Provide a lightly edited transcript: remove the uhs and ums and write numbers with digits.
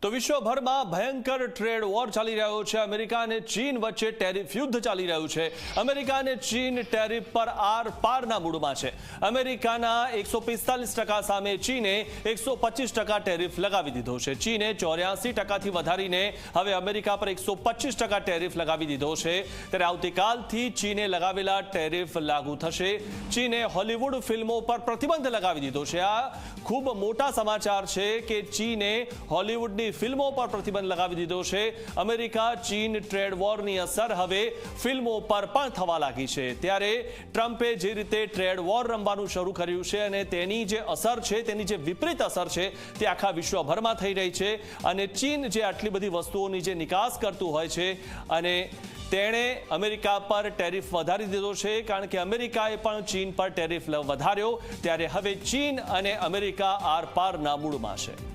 તો વિશ્વભરમાં ભયંકર ટ્રેડ વોર ચાલી રહ્યો છે। અમેરિકા અને ચીન વચ્ચે ટેરિફ યુદ્ધ ચાલી રહ્યું છે। અમેરિકા અને ચીન ટેરિફ પર આર પારના મૂડમાં છે। અમેરિકાના 145% સામે ચીને 125% ટેરિફ લગાવી દીધો છે। ચીને 84%થી વધારીને હવે અમેરિકા પર 125% ટેરિફ લગાવી દીધો છે। ત્યારે આવતીકાલથી ચીને લગાવેલા ટેરિફ લાગુ થશે। ચીને હોલિવૂડ ફિલ્મો પર પ્રતિબંધ લગાવી દીધો છે। આ ખૂબ મોટા સમાચાર છે કે ચીને હોલિવૂડની ફિલ્મો પર પ્રતિબંધ લગાવી દીધો છે। અમેરિકા ચીન ટ્રેડ વોરની અસર હવે ફિલ્મો પર પણ થવા લાગી છે। ત્યારે ટ્રમ્પે જે રીતે ટ્રેડ વોર રમવાનું શરૂ કર્યું છે અને તેની જે અસર છે, તેની જે વિપરીત અસર છે, તે આખા વિશ્વભરમાં થઈ રહી છે। અને ચીન જે આટલી બધી વસ્તુઓની જે નિકાસ કરતું હોય છે અને તેણે અમેરિકા પર ટેરિફ વધારી દીધો છે, કારણ કે અમેરિકાએ પણ ચીન પર ટેરિફ વધાર્યો। ત્યારે હવે ચીન અને અમેરિકા આરપારના મૂડમાં છે।